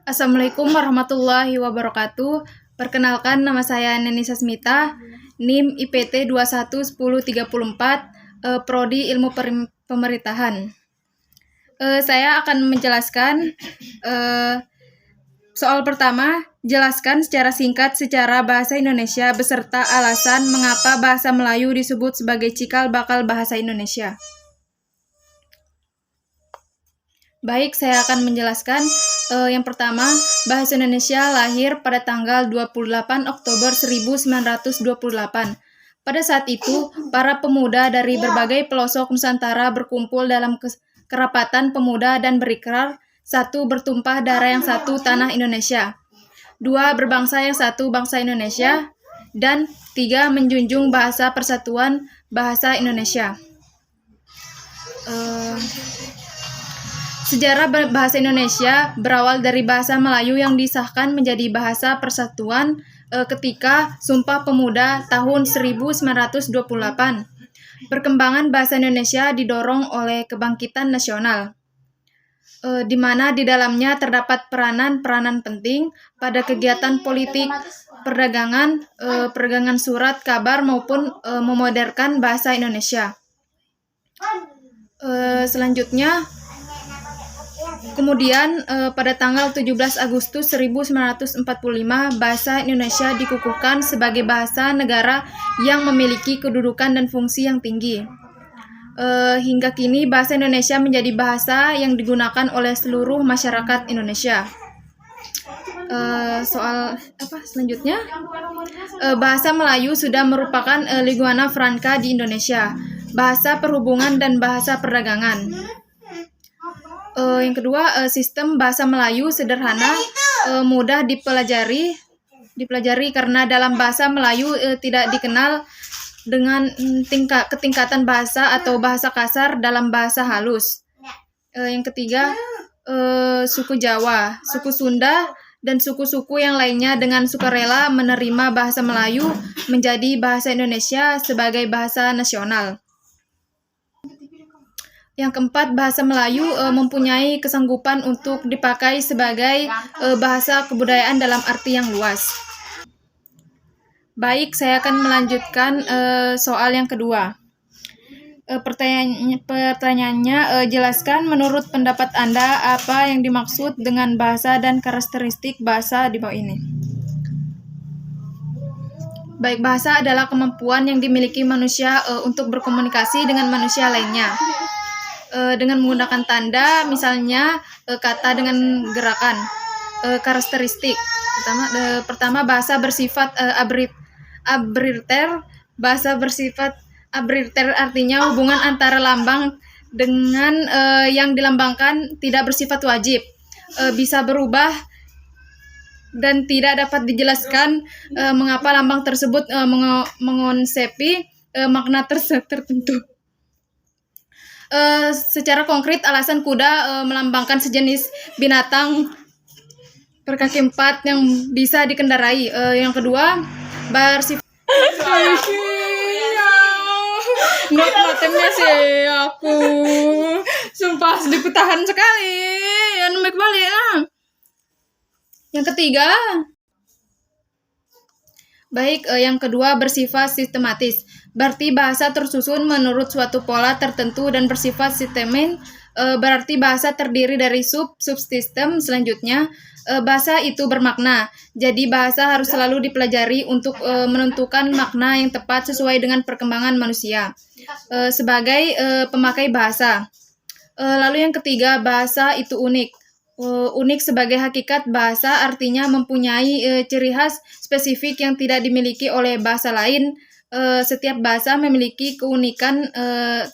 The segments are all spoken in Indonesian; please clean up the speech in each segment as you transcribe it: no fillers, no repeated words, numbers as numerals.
Assalamualaikum warahmatullahi wabarakatuh. Perkenalkan, nama saya Neni Sasmita, NIM IPT 211034, Prodi Ilmu Pemerintahan. Saya akan menjelaskan soal pertama, jelaskan secara singkat secara bahasa Indonesia beserta alasan mengapa bahasa Melayu disebut sebagai cikal bakal bahasa Indonesia. Baik, saya akan menjelaskan. Yang pertama, bahasa Indonesia lahir pada tanggal 28 Oktober 1928. Pada saat itu, para pemuda dari berbagai pelosok Nusantara berkumpul dalam kerapatan pemuda dan berikrar, satu, bertumpah darah yang satu, tanah Indonesia. Dua, berbangsa yang satu, bangsa Indonesia. Dan tiga, menjunjung bahasa persatuan bahasa Indonesia. Sejarah bahasa Indonesia berawal dari bahasa Melayu yang disahkan menjadi bahasa persatuan ketika Sumpah Pemuda tahun 1928. Perkembangan bahasa Indonesia didorong oleh kebangkitan nasional, di mana di dalamnya terdapat peranan-peranan penting pada kegiatan politik, perdagangan, perdagangan surat kabar maupun memodernkan bahasa Indonesia. Selanjutnya, kemudian pada tanggal 17 Agustus 1945, bahasa Indonesia dikukuhkan sebagai bahasa negara yang memiliki kedudukan dan fungsi yang tinggi. Hingga kini bahasa Indonesia menjadi bahasa yang digunakan oleh seluruh masyarakat Indonesia. Soal selanjutnya? Bahasa Melayu sudah merupakan lingua franca di Indonesia, bahasa perhubungan dan bahasa perdagangan. Yang kedua, sistem bahasa Melayu sederhana, mudah dipelajari karena dalam bahasa Melayu tidak dikenal dengan ketingkatan bahasa atau bahasa kasar dalam bahasa halus. Yang ketiga, suku Jawa, suku Sunda, dan suku-suku yang lainnya dengan sukarela menerima bahasa Melayu menjadi bahasa Indonesia sebagai bahasa nasional. Yang keempat, bahasa Melayu mempunyai kesanggupan untuk dipakai sebagai bahasa kebudayaan dalam arti yang luas. Baik, saya akan melanjutkan soal yang kedua. Pertanyaannya, jelaskan menurut pendapat Anda apa yang dimaksud dengan bahasa dan karakteristik bahasa di bawah ini. Baik, bahasa adalah kemampuan yang dimiliki manusia untuk berkomunikasi dengan manusia lainnya. Dengan menggunakan tanda, misalnya kata dengan gerakan. Karakteristik pertama, bahasa bersifat arbitrter. Bahasa bersifat arbitrter artinya hubungan antara lambang dengan yang dilambangkan tidak bersifat wajib, bisa berubah dan tidak dapat dijelaskan mengapa lambang tersebut mengonsepi makna tertentu. Secara konkret, alasan kuda melambangkan sejenis binatang berkaki empat yang bisa dikendarai. Yang kedua, bersifat nggak matanya sih aku, sumpah sedikit tahan sekali, yang balik lah. Yang ketiga, baik, yang kedua bersifat sistematis. Berarti bahasa tersusun menurut suatu pola tertentu dan bersifat sistemin. Berarti bahasa terdiri dari subsistem. Selanjutnya, bahasa itu bermakna. Jadi bahasa harus selalu dipelajari untuk menentukan makna yang tepat sesuai dengan perkembangan manusia sebagai pemakai bahasa. Lalu yang ketiga, bahasa itu unik. Unik sebagai hakikat bahasa artinya mempunyai ciri khas spesifik yang tidak dimiliki oleh bahasa lain. Setiap bahasa memiliki keunikan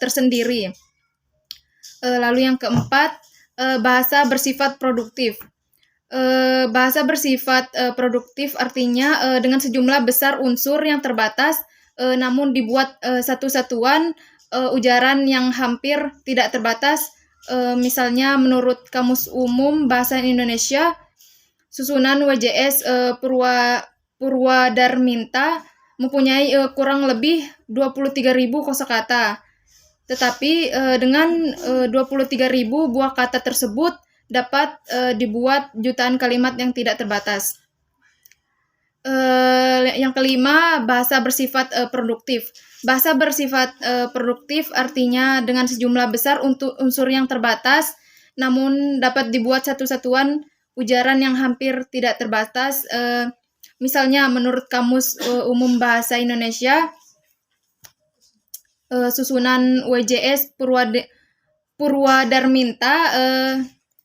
tersendiri. Lalu yang keempat, bahasa bersifat produktif. Bahasa bersifat produktif artinya dengan sejumlah besar unsur yang terbatas, namun dibuat satu satuan ujaran yang hampir tidak terbatas. Misalnya menurut Kamus Umum Bahasa Indonesia, susunan WJS Purwadarminta mempunyai kurang lebih 23.000 kosakata. Tetapi dengan 23.000 buah kata tersebut dapat dibuat jutaan kalimat yang tidak terbatas. Yang kelima, bahasa bersifat produktif. Bahasa bersifat produktif artinya dengan sejumlah besar untuk unsur yang terbatas, namun dapat dibuat satu satuan ujaran yang hampir tidak terbatas. Misalnya menurut Kamus Umum Bahasa Indonesia, susunan WJS Purwadarminta,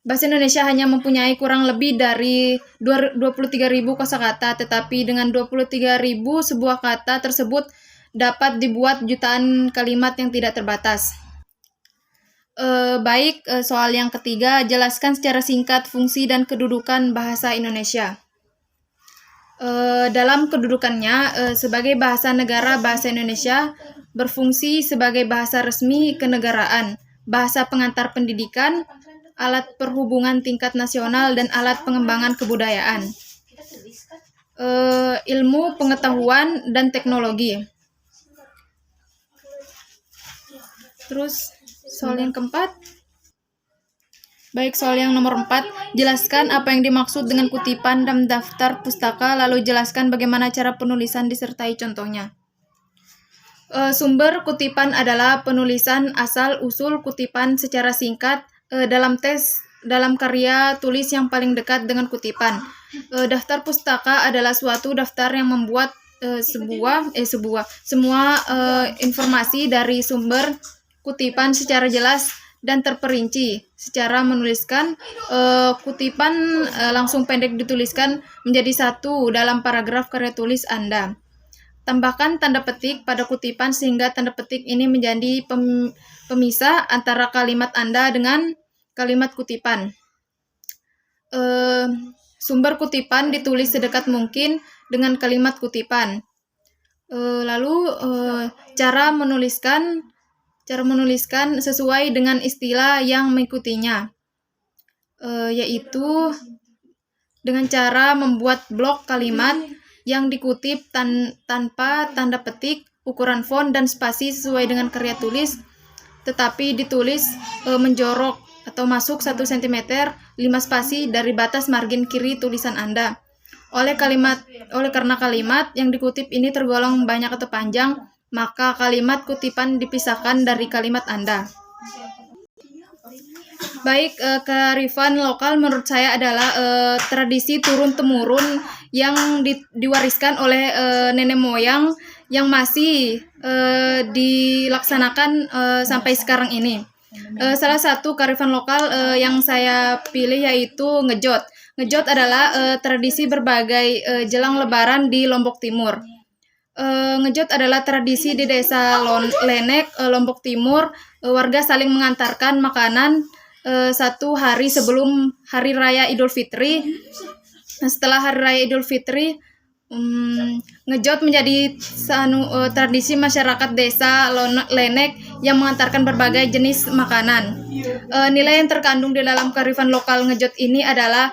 Bahasa Indonesia hanya mempunyai kurang lebih dari 23.000 kosakata, tetapi dengan 23.000 sebuah kata tersebut dapat dibuat jutaan kalimat yang tidak terbatas. Soal yang ketiga, jelaskan secara singkat fungsi dan kedudukan bahasa Indonesia. Dalam kedudukannya, sebagai bahasa negara, bahasa Indonesia berfungsi sebagai bahasa resmi kenegaraan, bahasa pengantar pendidikan, alat perhubungan tingkat nasional, dan alat pengembangan kebudayaan, ilmu, pengetahuan, dan teknologi. Terus soal yang keempat. Soal yang nomor 4, jelaskan apa yang dimaksud dengan kutipan dalam daftar pustaka, lalu jelaskan bagaimana cara penulisan disertai contohnya. Sumber kutipan adalah penulisan asal-usul kutipan secara singkat dalam karya tulis yang paling dekat dengan kutipan. Daftar pustaka adalah suatu daftar yang membuat semua informasi dari sumber kutipan secara jelas dan terperinci. Secara menuliskan kutipan langsung pendek dituliskan menjadi satu dalam paragraf karya tulis Anda. Tambahkan tanda petik pada kutipan sehingga tanda petik ini menjadi pemisah antara kalimat Anda dengan kalimat kutipan. Sumber kutipan ditulis sedekat mungkin dengan kalimat kutipan. Cara menuliskan sesuai dengan istilah yang mengikutinya, yaitu dengan cara membuat blok kalimat yang dikutip tanpa tanda petik, ukuran font dan spasi sesuai dengan karya tulis, tetapi ditulis menjorok atau masuk 1 cm 5 spasi dari batas margin kiri tulisan Anda. Karena kalimat yang dikutip ini tergolong banyak atau panjang, maka kalimat kutipan dipisahkan dari kalimat Anda. Kearifan lokal menurut saya adalah tradisi turun-temurun yang diwariskan oleh nenek moyang yang masih dilaksanakan sampai sekarang ini. Salah satu kearifan lokal yang saya pilih yaitu ngejot. Ngejot adalah tradisi berbagai jelang lebaran di Lombok Timur. Ngejot adalah tradisi di desa Lenek, Lombok Timur. Warga saling mengantarkan makanan 1 hari sebelum Hari Raya Idul Fitri. Setelah Hari Raya Idul Fitri, ngejot menjadi tradisi masyarakat desa Lenek yang mengantarkan berbagai jenis makanan. Nilai yang terkandung di dalam kearifan lokal ngejot ini adalah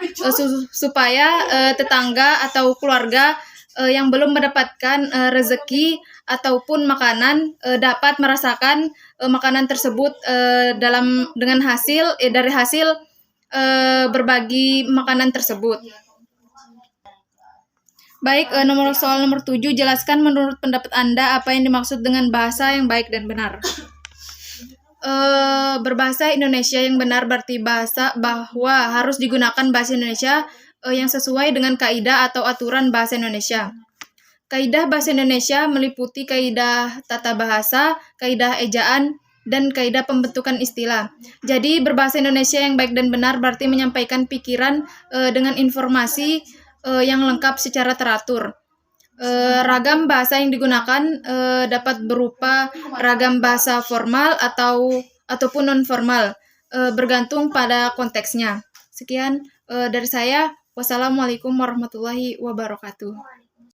supaya tetangga atau keluarga yang belum mendapatkan rezeki ataupun makanan dapat merasakan makanan tersebut dari hasil berbagi makanan tersebut. Soal nomor 7, jelaskan menurut pendapat Anda apa yang dimaksud dengan bahasa yang baik dan benar. Berbahasa Indonesia yang benar berarti bahwa harus digunakan bahasa Indonesia yang sesuai dengan kaidah atau aturan bahasa Indonesia. Kaidah bahasa Indonesia meliputi kaidah tata bahasa, kaidah ejaan, dan kaidah pembentukan istilah. Jadi berbahasa Indonesia yang baik dan benar berarti menyampaikan pikiran dengan informasi yang lengkap secara teratur. Ragam bahasa yang digunakan dapat berupa ragam bahasa formal ataupun non formal, bergantung pada konteksnya. Sekian dari saya. Wassalamualaikum warahmatullahi wabarakatuh.